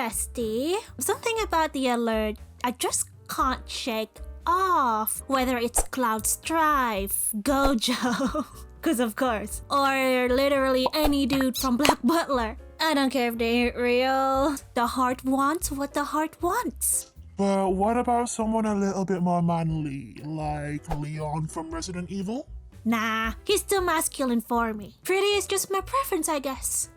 bestie. Something about the alert I just can't shake off. Whether it's Cloud Strife, Gojo, cause of course, or literally any dude from Black Butler. I don't care if they ain't real. The heart wants what the heart wants. But what about someone a little bit more manly, like Leon from Resident Evil? Nah, he's too masculine for me. Pretty is just my preference, I guess.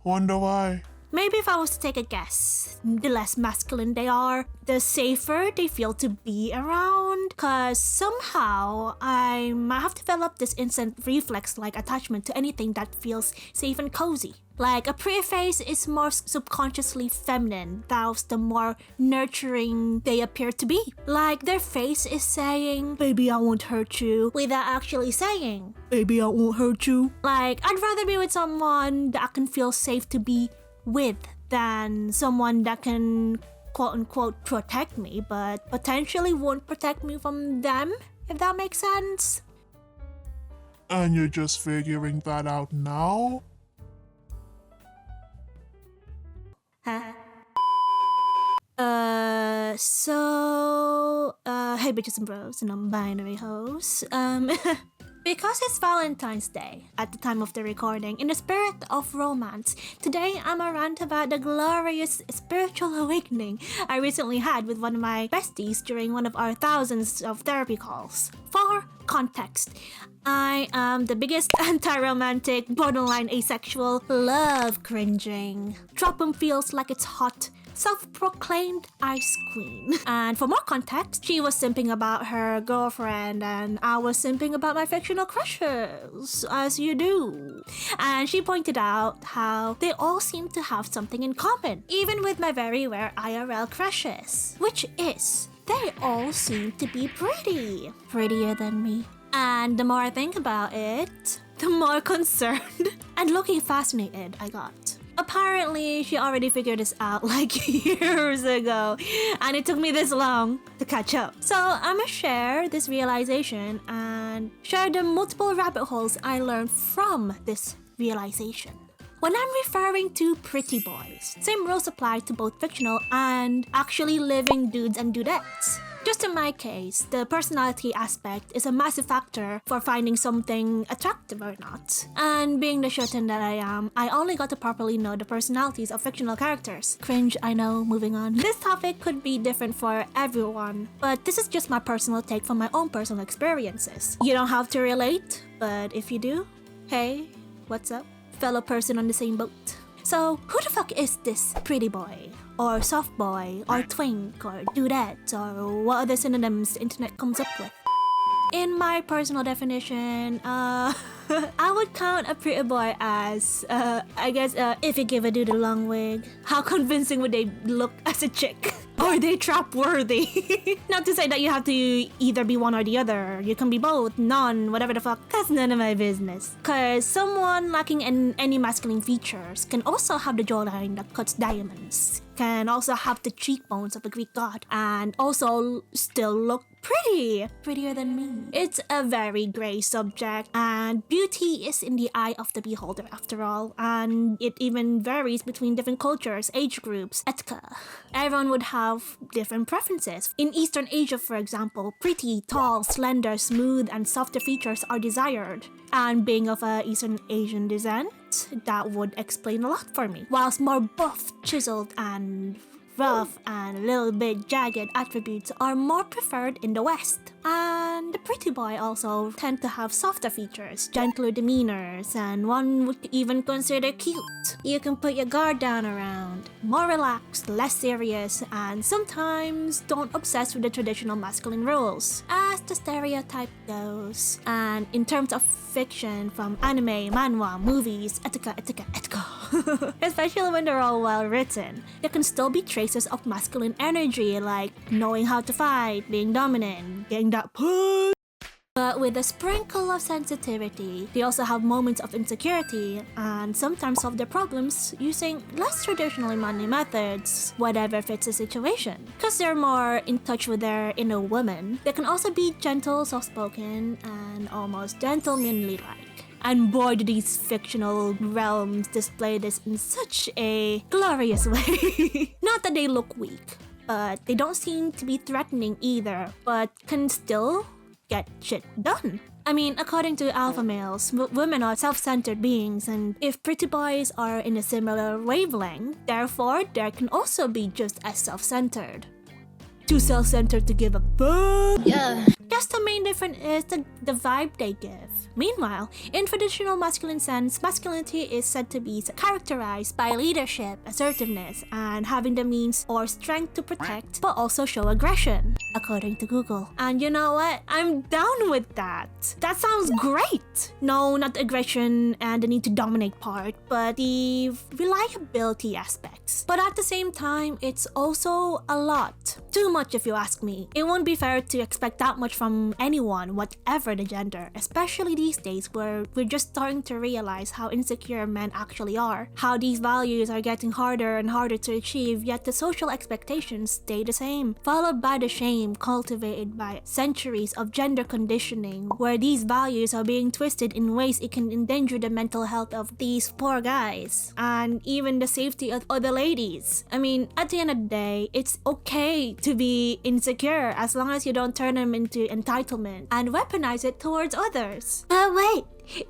Wonder why? Maybe if I was to take a guess, the less masculine they are, the safer they feel to be around. Cause somehow I might have developed this instant reflex-like attachment to anything that feels safe and cozy. Like a pretty face is more subconsciously feminine, thus the more nurturing they appear to be. Like their face is saying, "Baby, I won't hurt you," without actually saying, "Baby, I won't hurt you." Like I'd rather be with someone that I can feel safe to be with than someone that can quote-unquote protect me but potentially won't protect me from them, if that makes sense. And you're just figuring that out now? Huh? Hey bitches and bros and non-binary hoes. Because it's Valentine's Day at the time of the recording, in the spirit of romance, today I'm a rant about the glorious spiritual awakening I recently had with one of my besties during one of our thousands of therapy calls. For context, I am the biggest anti-romantic, borderline asexual, love cringing. Trope feels like it's hot, self-proclaimed ice queen. And for more context, she was simping about her girlfriend and I was simping about my fictional crushes, as you do. And she pointed out how they all seem to have something in common, even with my very rare IRL crushes, which is they all seem to be pretty. Prettier than me. And the more I think about it, the more concerned and looking fascinated I got. Apparently, she already figured this out like years ago, and it took me this long to catch up. So I'ma share this realization and share the multiple rabbit holes I learned from this realization. When I'm referring to pretty boys, same rules apply to both fictional and actually living dudes and dudettes. Just in my case, the personality aspect is a massive factor for finding something attractive or not. And being the shootin' that I am, I only got to properly know the personalities of fictional characters. Cringe, I know, moving on. This topic could be different for everyone, but this is just my personal take from my own personal experiences. You don't have to relate, but if you do, hey, what's up? Fellow person on the same boat. So, who the fuck is this pretty boy? Or soft boy, or twink, or dudette, or what other synonyms the internet comes up with? In my personal definition, I would count a pretty boy as, if you give a dude a long wig, how convincing would they look as a chick? Are they trap worthy? Not to say that you have to either be one or the other. You can be both, none, whatever the fuck. That's none of my business. Cause someone lacking in any masculine features can also have the jawline that cuts diamonds, can also have the cheekbones of a Greek god, and also still look pretty. Prettier than me. It's a very gray subject, and beauty is in the eye of the beholder after all, and it even varies between different cultures, age groups, etc. Everyone would have different preferences. In Eastern Asia, for example, pretty, tall, slender, smooth, and softer features are desired. And being of Eastern Asian descent, that would explain a lot for me. Whilst more buff, chiseled, and rough and a little bit jagged attributes are more preferred in the West. And the pretty boy also tend to have softer features, gentler demeanors, and one would even consider cute. You can put your guard down around, more relaxed, less serious, and sometimes don't obsess with the traditional masculine roles, as the stereotype goes. And in terms of fiction from anime, manhwa, movies, etc. Especially when they're all well written, there can still be traces of masculine energy like knowing how to fight, being dominant, getting that push. But with a sprinkle of sensitivity, they also have moments of insecurity and sometimes solve their problems using less traditionally manly methods, whatever fits the situation. Because they're more in touch with their inner woman, they can also be gentle, soft-spoken, and almost gentlemanly-like. And boy, do these fictional realms display this in such a glorious way. Not that they look weak, but they don't seem to be threatening either, but can still get shit done. I mean, according to alpha males, women are self-centered beings, and if pretty boys are in a similar wavelength, therefore, there can also be just as self-centered. Too self-centered to give a fuck. Yeah. Guess the main difference is the vibe they give. Meanwhile, in traditional masculine sense, masculinity is said to be characterized by leadership, assertiveness, and having the means or strength to protect, but also show aggression, according to Google. And you know what? I'm down with that. That sounds great. No, not the aggression and the need to dominate part, but the reliability aspects. But at the same time, it's also a lot. Too much if you ask me. It won't be fair to expect that much from anyone, whatever the gender, especially these days where we're just starting to realize how insecure men actually are, how these values are getting harder and harder to achieve, yet the social expectations stay the same, followed by the shame cultivated by centuries of gender conditioning, where these values are being twisted in ways it can endanger the mental health of these poor guys, and even the safety of other ladies. I mean, at the end of the day, it's okay to be insecure as long as you don't turn them into entitlement and weaponize it towards others. But wait,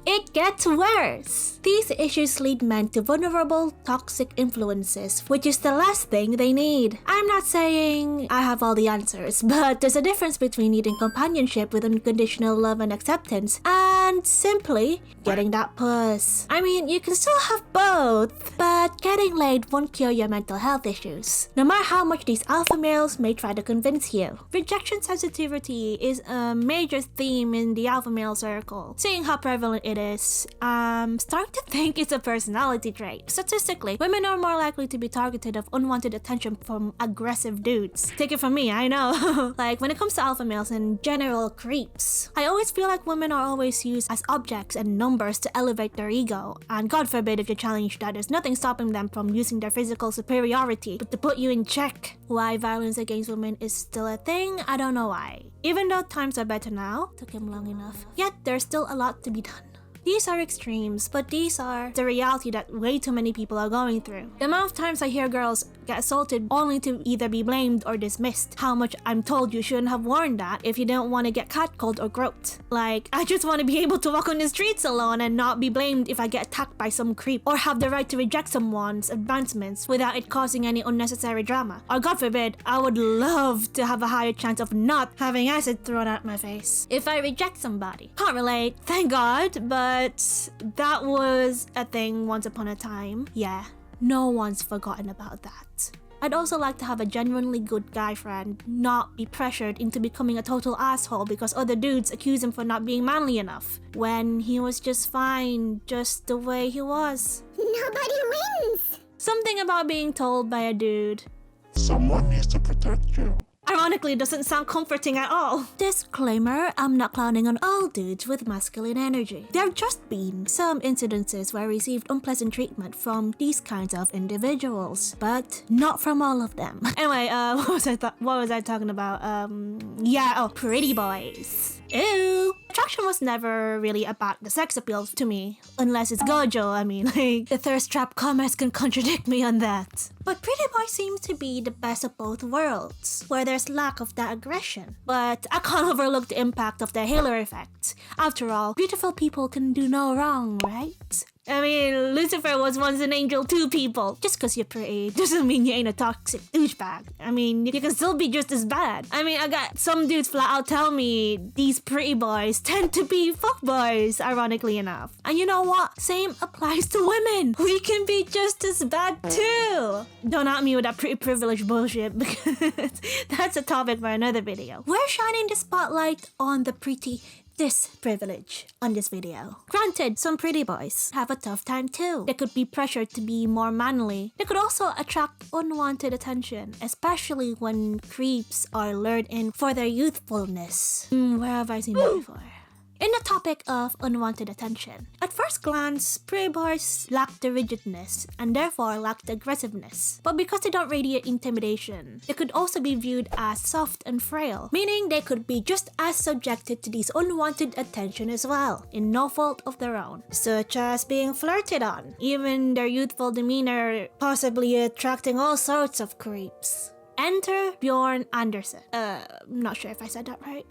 it gets worse. These issues lead men to vulnerable, toxic influences, which is the last thing they need. I'm not saying I have all the answers, but there's a difference between needing companionship with unconditional love and acceptance and simply getting that puss. I mean, you can still have both, but getting laid won't cure your mental health issues, no matter how much these alpha males may try to convince you. Rejection sensitivity is a major theme in the alpha male circle. Seeing how prevalent it is, I'm starting to think it's a personality trait. Statistically, women are more likely to be targeted of unwanted attention from aggressive dudes. Take it from me, I know. Like, when it comes to alpha males and general creeps, I always feel like women are always used as objects and numbers to elevate their ego, and God forbid if you challenge that, there's nothing stopping them from using their physical superiority but to put you in check. Why violence against women is still a thing, I don't know why. Even though times are better now, took him long enough, yet there's still a lot to be done. These are extremes, but these are the reality that way too many people are going through. The amount of times I hear girls get assaulted only to either be blamed or dismissed. How much I'm told you shouldn't have worn that if you don't want to get catcalled or groped. Like, I just want to be able to walk on the streets alone and not be blamed if I get attacked by some creep, or have the right to reject someone's advancements without it causing any unnecessary drama. Or God forbid, I would love to have a higher chance of not having acid thrown at my face if I reject somebody. Can't relate, thank God, but that was a thing once upon a time. Yeah, no one's forgotten about that. I'd also like to have a genuinely good guy friend, not be pressured into becoming a total asshole because other dudes accuse him for not being manly enough, when he was just fine, just the way he was. Nobody wins! Something about being told by a dude, Someone needs to protect you. ironically, doesn't sound comforting at all. Disclaimer, I'm not clowning on all dudes with masculine energy. There have just been some incidences where I received unpleasant treatment from these kinds of individuals, but not from all of them. Anyway, what was I talking about? Pretty boys. Ew. Attraction was never really about the sex appeal to me, unless it's Gojo. I mean, like, the thirst trap comments can contradict me on that. But pretty boy seems to be the best of both worlds, where there's lack of that aggression. But I can't overlook the impact of the halo effect. After all, beautiful people can do no wrong, right? I mean, Lucifer was once an angel too, people. Just cause you're pretty doesn't mean you ain't a toxic douchebag. I mean, you can still be just as bad. I mean, I got some dudes flat out tell me these pretty boys tend to be fuckboys, ironically enough. And you know what? Same applies to women. We can be just as bad too. Don't at me with that pretty privilege bullshit, because that's a topic for another video. We're shining the spotlight on the pretty privilege on this video. Granted, some pretty boys have a tough time too. They could be pressured to be more manly. They could also attract unwanted attention, especially when creeps are lured in for their youthfulness. Where have I seen that before? in the topic of unwanted attention. At first glance, pretty boys lack the rigidness and therefore lack the aggressiveness. But because they don't radiate intimidation, they could also be viewed as soft and frail, meaning they could be just as subjected to these unwanted attention as well, in no fault of their own, such as being flirted on, even their youthful demeanor possibly attracting all sorts of creeps. Enter Bjorn Anderson. I'm not sure if I said that right.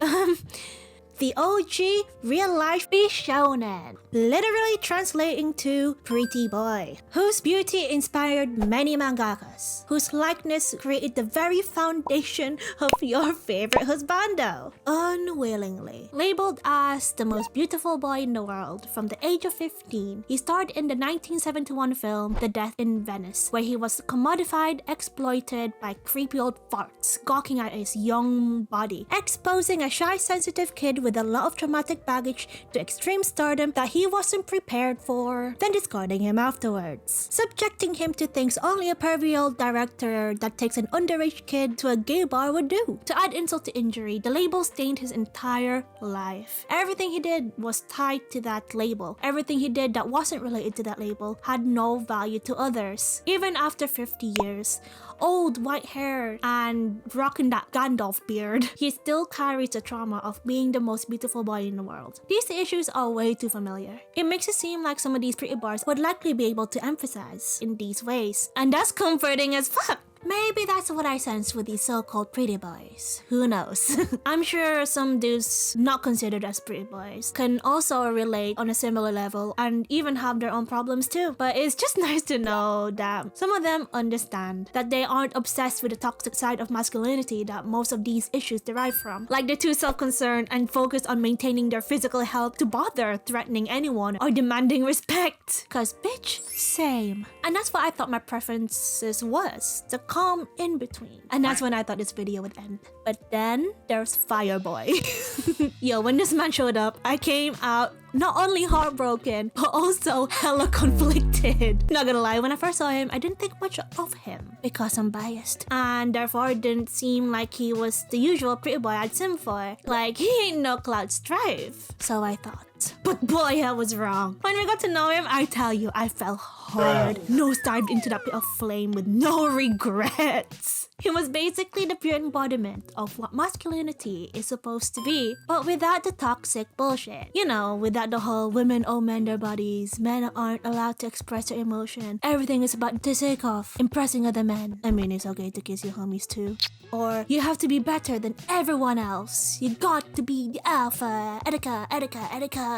The OG real-life shonen, literally translating to pretty boy, whose beauty inspired many mangakas, whose likeness created the very foundation of your favorite husbando. Unwillingly. Labeled as the most beautiful boy in the world from the age of 15, he starred in the 1971 film The Death in Venice, where he was commodified, exploited by creepy old farts, gawking at his young body, exposing a shy, sensitive kid with a lot of traumatic baggage to extreme stardom that he wasn't prepared for, then discarding him afterwards, subjecting him to things only a pervy old director that takes an underage kid to a gay bar would do. To add insult to injury, the label stained his entire life. Everything he did was tied to that label. Everything he did that wasn't related to that label had no value to others. Even after 50 years, old white hair and rocking that Gandalf beard, he still carries the trauma of being the most beautiful boy in the world. These issues are way too familiar. It makes it seem like some of these pretty boys would likely be able to emphasize in these ways, and that's comforting as fuck. Maybe that's what I sense with these so-called pretty boys. Who knows? I'm sure some dudes not considered as pretty boys can also relate on a similar level and even have their own problems too. But it's just nice to know that some of them understand that they aren't obsessed with the toxic side of masculinity that most of these issues derive from. Like they're too self-concerned and focused on maintaining their physical health to bother threatening anyone or demanding respect. Cause bitch, same. And that's what I thought my preferences was. The calm in between. And that's when I thought this video would end. But then there's Fireboy. Yo, when this man showed up, I came out not only heartbroken, but also hella conflicted. Not gonna lie, when I first saw him, I didn't think much of him because I'm biased. And therefore, it didn't seem like he was the usual pretty boy I'd sim for. Like, he ain't no Cloud Strife. So I thought. But boy, I was wrong. When we got to know him, I tell you, I fell hard. Nose-dived into that pit of flame with no regrets. He was basically the pure embodiment of what masculinity is supposed to be, but without the toxic bullshit. You know, without the whole women owe men their bodies, men aren't allowed to express their emotion, everything is about the sake of impressing other men. I mean, it's okay to kiss your homies too. Or, you have to be better than everyone else. You got to be the alpha. Etika.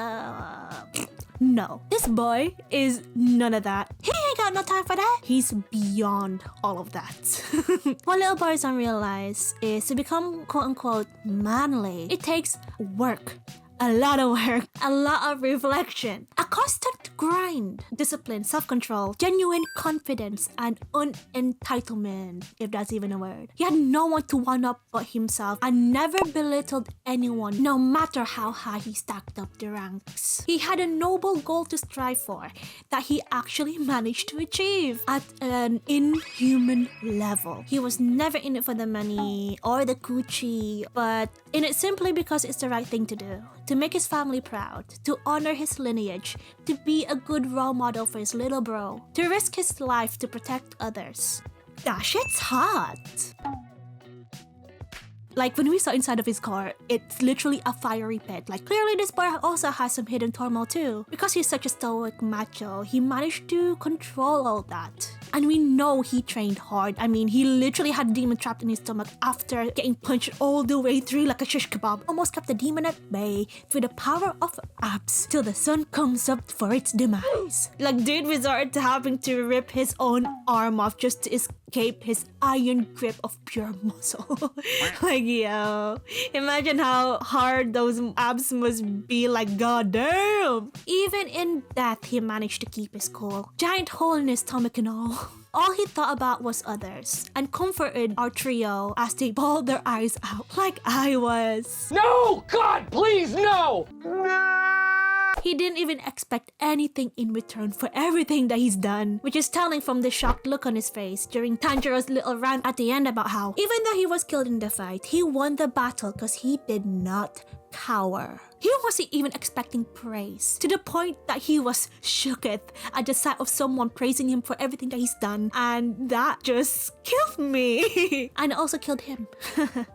No, this boy is none of that. He ain't got no time for that. He's beyond all of that. What little boys don't realize is to become quote-unquote manly, it takes work. A lot of work, a lot of reflection, a constant grind, discipline, self-control, genuine confidence, and unentitlement, if that's even a word. He had no one to one-up but himself and never belittled anyone, no matter how high he stacked up the ranks. He had a noble goal to strive for that he actually managed to achieve at an inhuman level. He was never in it for the money or the coochie, but in it simply because it's the right thing to do. To make his family proud, to honor his lineage, to be a good role model for his little bro, to risk his life to protect others. That shit's hot! Like, when we saw inside of his car, it's literally a fiery pit. Like, clearly this boy also has some hidden turmoil too. Because he's such a stoic macho, he managed to control all that. And we know he trained hard. I mean, he literally had a demon trapped in his stomach after getting punched all the way through like a shish kebab. Almost kept the demon at bay through the power of abs till the sun comes up for its demise. Like, dude resorted to having to rip his own arm off just to escape his iron grip of pure muscle. Like, yo, imagine how hard those abs must be. Like, goddamn. Even in death, he managed to keep his cool. Giant hole in his stomach and all. All he thought about was others and comforted our trio as they bawled their eyes out like I was. No! God, please, no! He didn't even expect anything in return for everything that he's done, which is telling from the shocked look on his face during Tanjiro's little rant at the end about how, even though he was killed in the fight, he won the battle because he did not cower. He wasn't even expecting praise, to the point that he was shooketh at the sight of someone praising him for everything that he's done, and that just killed me. And it also killed him.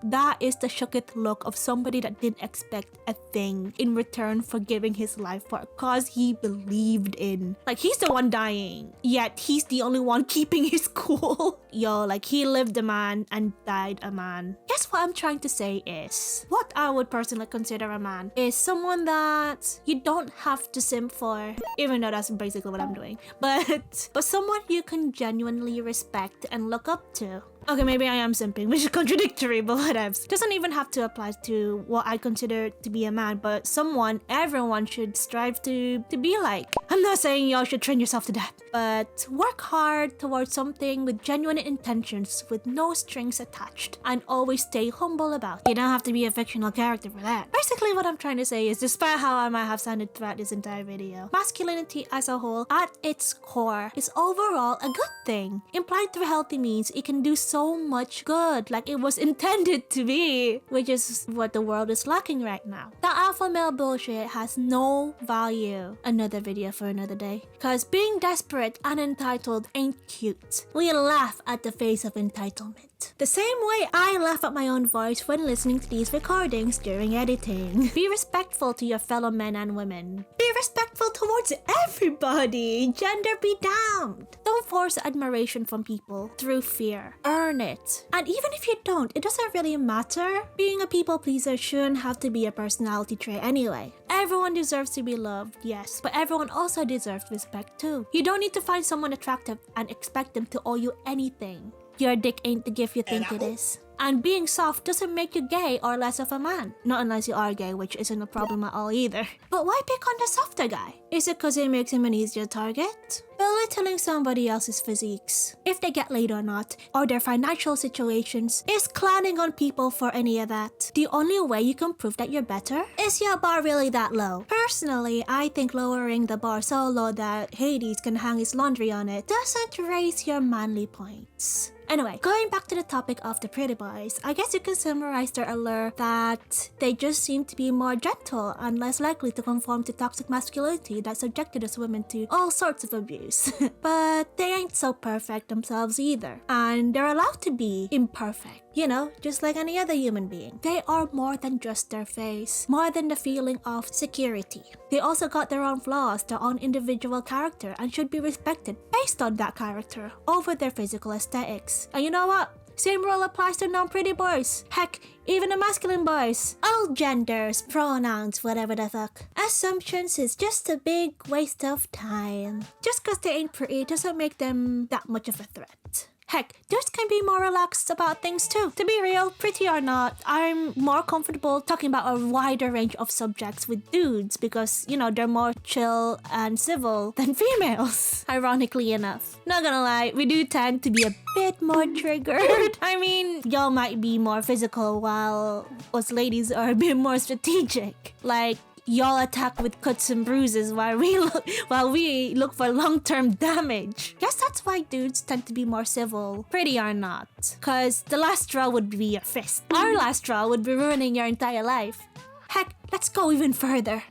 That is the shooketh look of somebody that didn't expect a thing in return for giving his life for a cause he believed in. Like, he's the one dying, yet he's the only one keeping his cool. Yo, like, he lived a man and died a man. Guess what I'm trying to say is, what I would personally consider a man is someone that you don't have to simp for, even though that's basically what I'm doing, but someone you can genuinely respect and look up to. Okay, maybe I am simping, which is contradictory, but whatever. Doesn't even have to apply to what I consider to be a man, but someone everyone should strive to be like. I'm not saying y'all should train yourself to death, but work hard towards something with genuine intentions with no strings attached, and always stay humble about it. You don't have to be a fictional character for that. Basically, what I'm trying to say is, despite how I might have sounded throughout this entire video, masculinity as a whole, at its core, is overall a good thing. Implied through healthy means, it can do so much good, like it was intended to be, which is what the world is lacking right now. The alpha male bullshit has no value. Another video for another day. Cause being desperate and entitled ain't cute. We laugh at the face of entitlement. The same way I laugh at my own voice when listening to these recordings during editing. Be respectful to your fellow men and women. Be respectful towards everybody. Gender be damned. Don't force admiration from people through fear. Earn it. And even if you don't, it doesn't really matter. Being a people pleaser shouldn't have to be a personality trait anyway. Everyone deserves to be loved, yes, but everyone also deserves respect too. You don't need to find someone attractive and expect them to owe you anything. Your dick ain't the gift you think it is. And being soft doesn't make you gay or less of a man. Not unless you are gay, which isn't a problem at all either. But why pick on the softer guy? Is it because it makes him an easier target? Belittling somebody else's physiques, if they get laid or not, or their financial situations, is clowning on people for any of that. The only way you can prove that you're better? Is your bar really that low? Personally, I think lowering the bar so low that Hades can hang his laundry on it doesn't raise your manly points. Anyway, going back to the topic of the pretty boys, I guess you can summarize their allure that they just seem to be more gentle and less likely to conform to toxic masculinity that subjected us women to all sorts of abuse. But they ain't so perfect themselves either, and they're allowed to be imperfect. You know, just like any other human being. They are more than just their face, more than the feeling of security. They also got their own flaws, their own individual character, and should be respected based on that character over their physical aesthetics. And you know what? Same rule applies to non-pretty boys. Heck, even the masculine boys. All genders, pronouns, whatever the fuck. Assumptions is just a big waste of time. Just cause they ain't pretty doesn't make them that much of a threat. Heck, dudes can be more relaxed about things too. To be real, pretty or not, I'm more comfortable talking about a wider range of subjects with dudes because, you know, they're more chill and civil than females. Ironically enough. Not gonna lie, we do tend to be a bit more triggered. I mean, y'all might be more physical while us ladies are a bit more strategic. Like, y'all attack with cuts and bruises while we look for long-term damage. Guess that's why dudes tend to be more civil, pretty or not. Cause the last straw would be your fist. Our last straw would be ruining your entire life. Heck, let's go even further.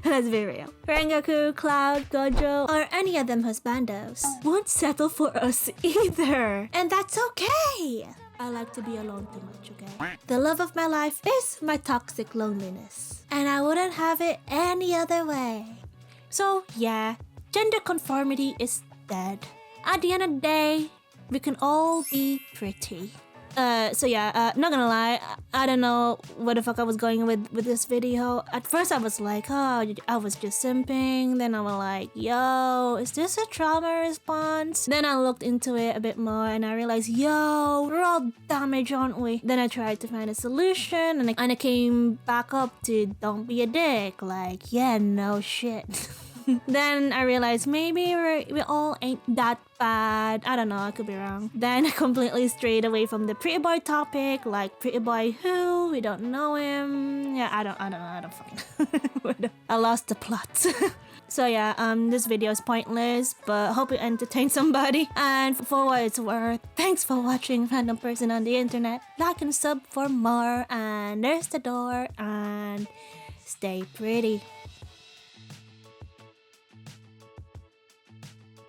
Let's be real. Rengoku, Cloud, Gojo, or any of them husbandos won't settle for us either. And that's okay. I like to be alone too much, okay? The love of my life is my toxic loneliness. And I wouldn't have it any other way. So yeah, gender conformity is dead. At the end of the day, we can all be pretty. So yeah, not gonna lie, I don't know what the fuck I was going with this video. At first I was like, oh, I was just simping. Then I was like, yo, is this a trauma response? Then I looked into it a bit more and I realized, yo, we're all damaged, aren't we? Then I tried to find a solution and I came back up to don't be a dick. Like, yeah, no shit. Then I realized maybe we all ain't that bad. I don't know, I could be wrong. Then I completely strayed away from the pretty boy topic, like pretty boy who? We don't know him. Yeah, I don't know, I don't fucking I lost the plot. So yeah, this video is pointless, but hope it entertained somebody. And for what it's worth, thanks for watching, random person on the internet. Like and sub for more, and there's the door, and stay pretty.